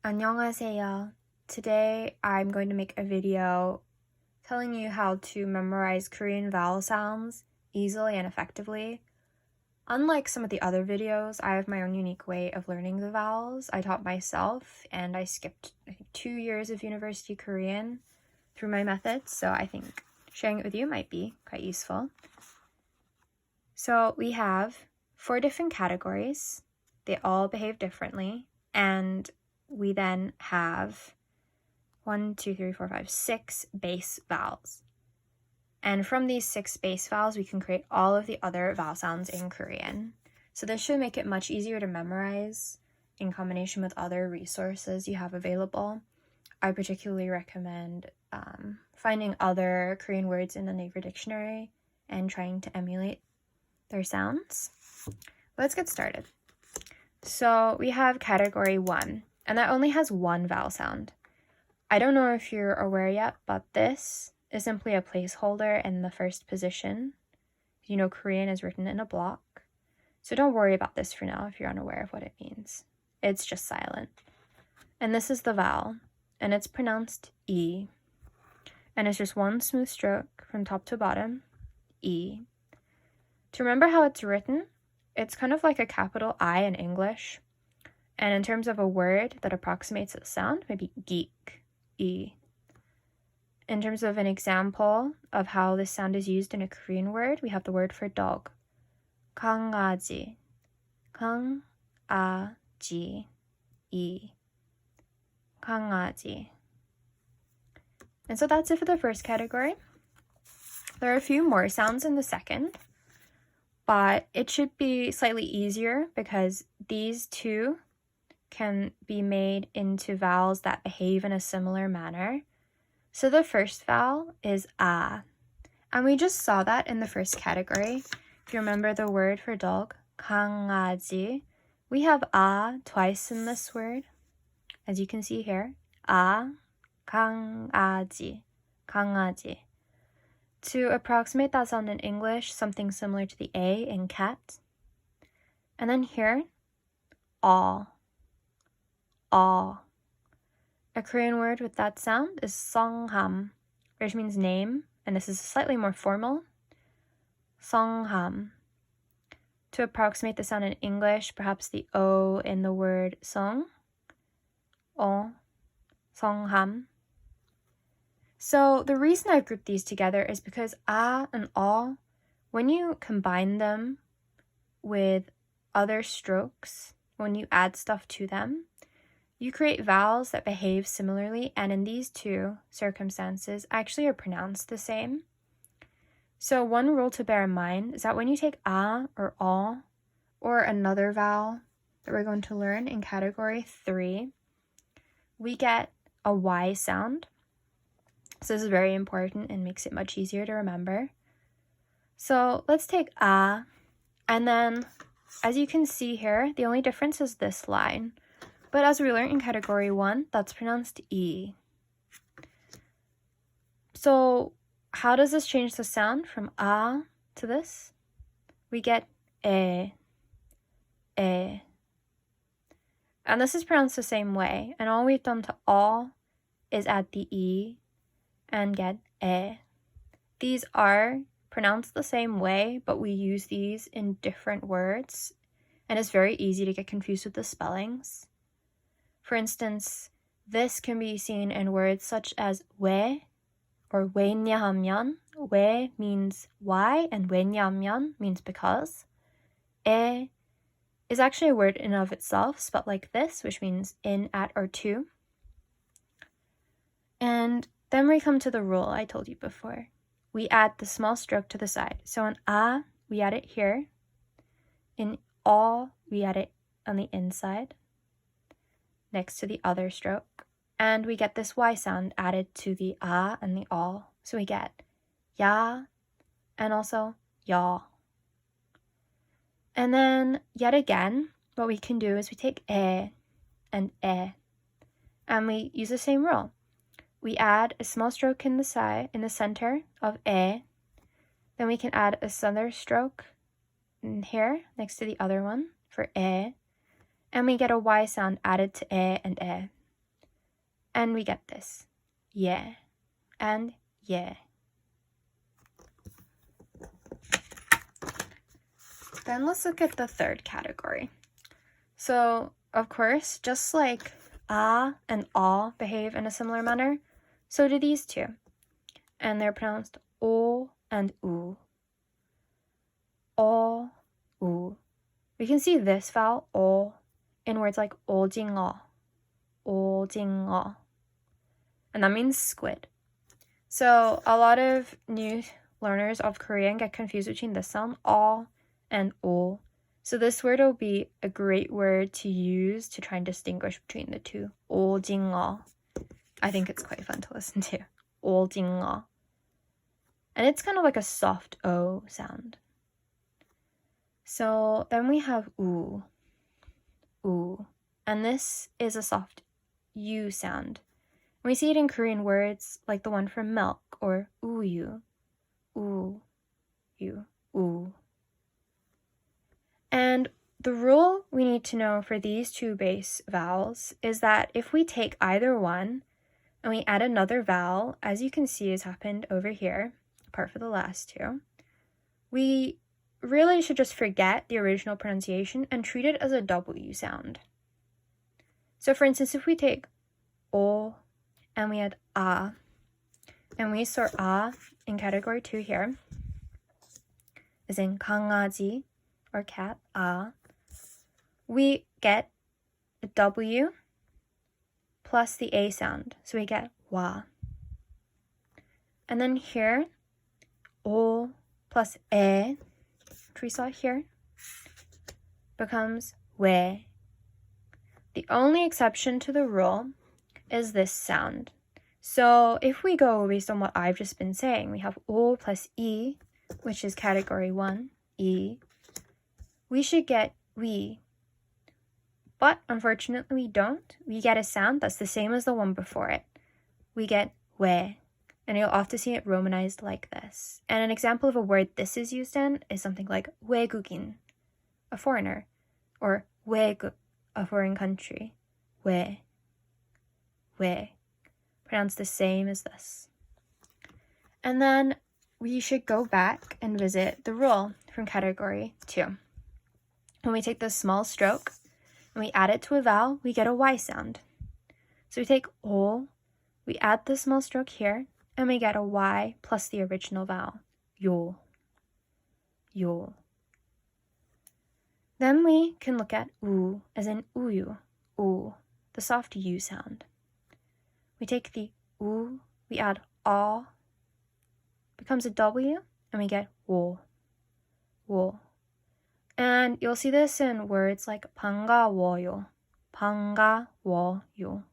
안녕하세요. Today I'm going to make a video telling you how to memorize Korean vowel sounds easily and effectively. Unlike some of the other videos, I have my own unique way of learning the vowels. I taught myself and I skipped 2 years of university Korean through my methods, so I think sharing it with you might be quite useful. So we have 4 different categories. They all behave differently, and we then have 6 base vowels. And from these 6 base vowels, we can create all of the other vowel sounds in Korean. So this should make it much easier to memorize in combination with other resources you have available. I particularly recommend finding other Korean words in the Naver Dictionary and trying to emulate their sounds. Let's get started. So we have category 1, and that only has 1 vowel sound. I don't know if you're aware yet, but this is simply a placeholder in the first position. You know, Korean is written in a block. So don't worry about this for now if you're unaware of what it means. It's just silent. And this is the vowel, and it's pronounced E. And it's just one smooth stroke from top to bottom, E. To remember how it's written, it's kind of like a capital I in English. And in terms of a word that approximates its sound, maybe geek, E. In terms of an example of how this sound is used in a Korean word, we have the word for dog, 강아지, 강아지, E, 강아지. And so that's it for the first category. There are a few more sounds in the second, but it should be slightly easier because these two can be made into vowels that behave in a similar manner. So the first vowel is A, and we just saw that in the first category. If you remember the word for dog, 강아지, we have A twice in this word, as you can see here. A, 강아지, 강아지. To approximate that sound in English, something similar to the A in cat. And then here, aw, aw. A Korean word with that sound is songham, which means name, and this is slightly more formal. Songham. To approximate the sound in English, perhaps the O in the word song. O, songham. So the reason I've grouped these together is because A and O, when you combine them with other strokes, when you add stuff to them, you create vowels that behave similarly, and in these two circumstances actually are pronounced the same. So one rule to bear in mind is that when you take A or O or another vowel that we're going to learn in category 3, we get a Y sound. So this is very important and makes it much easier to remember. So let's take A, and then as you can see here, the only difference is this line. But as we learned in category 1, that's pronounced E. So how does this change the sound from A to this? We get E, E. And this is pronounced the same way. And all we've done to O is add the E and get E. These are pronounced the same way, but we use these in different words. And it's very easy to get confused with the spellings. For instance, this can be seen in words such as 왜 or 왜냐하면. 왜 means why and 왜냐하면 means because. 에 is actually a word in and of itself, spelled like this, which means in, at, or to. And then we come to the rule I told you before. We add the small stroke to the side. So in A, we add it here. In O, we add it on the inside, next to the other stroke. And we get this Y sound added to the A and the O. So we get ya and also ya. And then yet again, what we can do is we take E and E, and we use the same rule. We add a small stroke in the center of E. Then we can add another stroke in here next to the other one for E. And we get a Y sound added to E and E. and we get this. Yeah and yeah. Then let's look at the third category. So, of course, just like ah and ah behave in a similar manner, so do these two. And they're pronounced o and u. O, u. We can see this vowel, o, in words like 오징어, 오징어. And that means squid. So a lot of new learners of Korean get confused between this sound, o, and o. So this word will be a great word to use to try and distinguish between the two. 오징어. I think it's quite fun to listen to. 오징어. And it's kind of like a soft O sound. So then we have u. U. And this is a soft U sound. We see it in Korean words like the one for milk or uyu. U. U. And the rule we need to know for these two base vowels is that if we take either one and we add another vowel, as you can see has happened over here, apart from the last two, we really should just forget the original pronunciation and treat it as a W sound. So for instance, if we take O and we add A, and we sort A in category 2 here, as in 강아지 or cat, A, we get a W plus the A sound. So we get wa. And then here, O plus E, which we saw here, becomes we. The only exception to the rule is this sound. So if we go based on what I've just been saying, we have O plus E, which is category 1, E. We should get we. But unfortunately we don't. We get a sound that's the same as the one before it. We get we. And you'll often see it romanized like this. And an example of a word this is used in is something like 외국인, a foreigner, or 외국, a foreign country. We. Pronounced the same as this. And then we should go back and visit the rule from category 2. When we take this small stroke and we add it to a vowel, we get a Y sound. So we take O, we add the small stroke here, and we get a Y plus the original vowel, yo. Then we can look at U as in uyu, U, the soft U sound. We take the U, we add A, becomes a W, and we get wo. And you'll see this in words like 반가워요, 반가워요,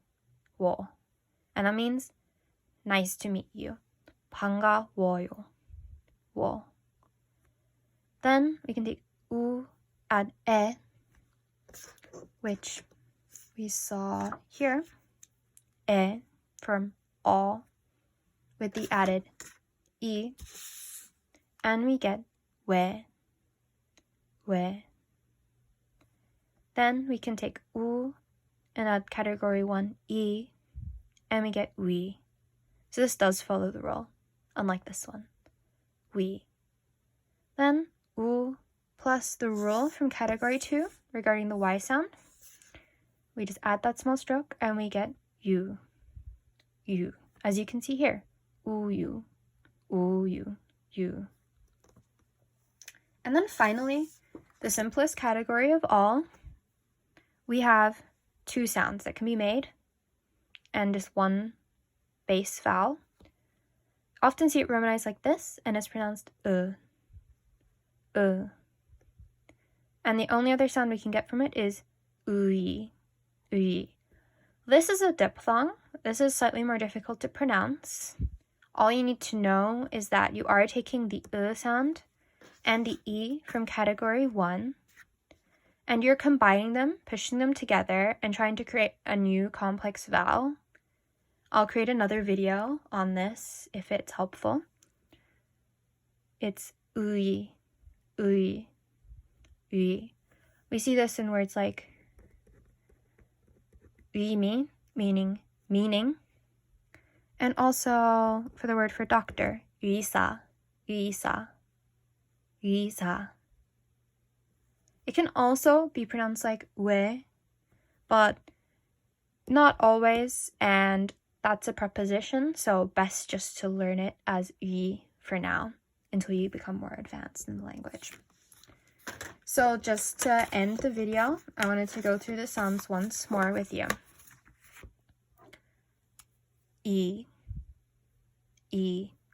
wo. And that means nice to meet you. 반가워요, wo. Then we can take U, add E, which we saw here. E from all with the added E. And we get we. Then we can take U and add category 1 E, and we get we. So this does follow the rule, unlike this one. We. Then U plus the rule from category 2 regarding the Y sound. We just add that small stroke and we get you. As you can see here. Uyu. And then finally, the simplest category of all, we have two sounds that can be made and just one base vowel. Often see it romanized like this, and it's pronounced And the only other sound we can get from it is ui. This is a diphthong. This is slightly more difficult to pronounce. All you need to know is that you are taking the sound and the E from category 1, and you're combining them, pushing them together, and trying to create a new complex vowel. I'll create another video on this if it's helpful. It's ui. We see this in words like uimi, meaning meaning. And also for the word for doctor, 의사, 의사, 의사. It can also be pronounced like 왜, but not always, and that's a preposition, so best just to learn it as 이 for now until you become more advanced in the language. So just to end the video, I wanted to go through the sounds once more with you. 이,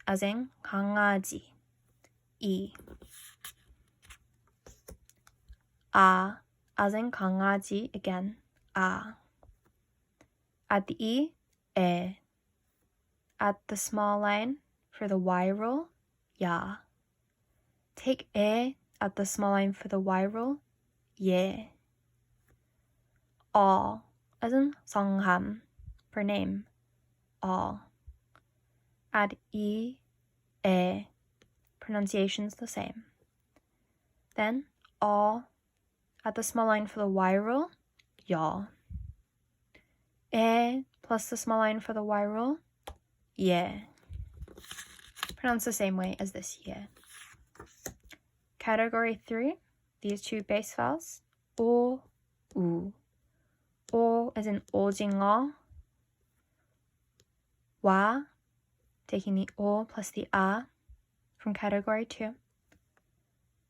as in 강아지, 이. As in 강아지, again, At the E, 에. At the small line for the Y rule, 야. Take 에 at the small line for the Y rule, 예. As in 성함, for name, Add 이, 에. Pronunciation's the same. Then, at the small line for the Y rule, 야. 에 plus the small line for the Y rule, 예. Pronounced the same way as this, 예. Category 3, these two base vowels, 오, 우. 오 as in 오징어, 와, taking the O plus the A from category 2.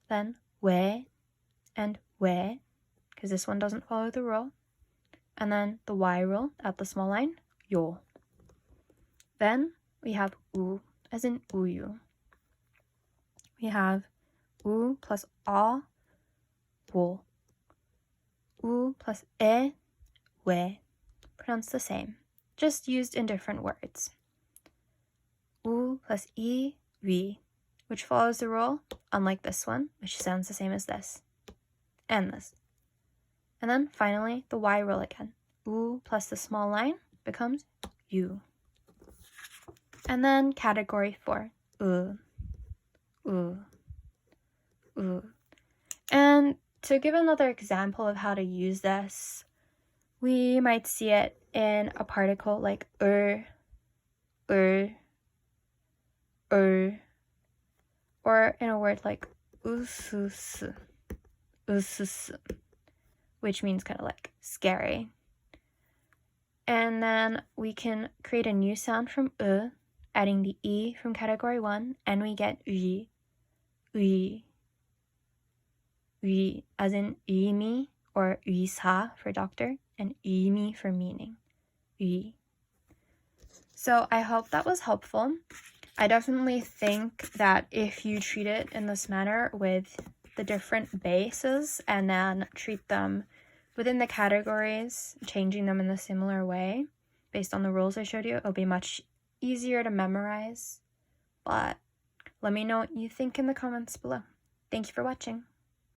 Then 왜 and 왜, because this one doesn't follow the rule. And then the Y rule at the small line, 요. Then we have 우 as in 우유. We have 우 plus 아, 워. 우 plus 에, 왜. Pronounced the same, just used in different words. 우 plus 이, 위, which follows the rule, unlike this one, which sounds the same as this, and this. And then finally, the Y rule again. 우 plus the small line becomes 유. And then category 4, 우. And to give another example of how to use this, we might see it in a particle like or in a word like 우스스, which means kind of like scary. And then we can create a new sound from adding the E from category 1, and we get 위, as in 의미 or 의사 for doctor, and 의미 for meaning, 위. So I hope that was helpful. I definitely think that if you treat it in this manner with the different bases and then treat them within the categories, changing them in a similar way based on the rules I showed you, it'll be much easier to memorize. But let me know what you think in the comments below. Thank you for watching.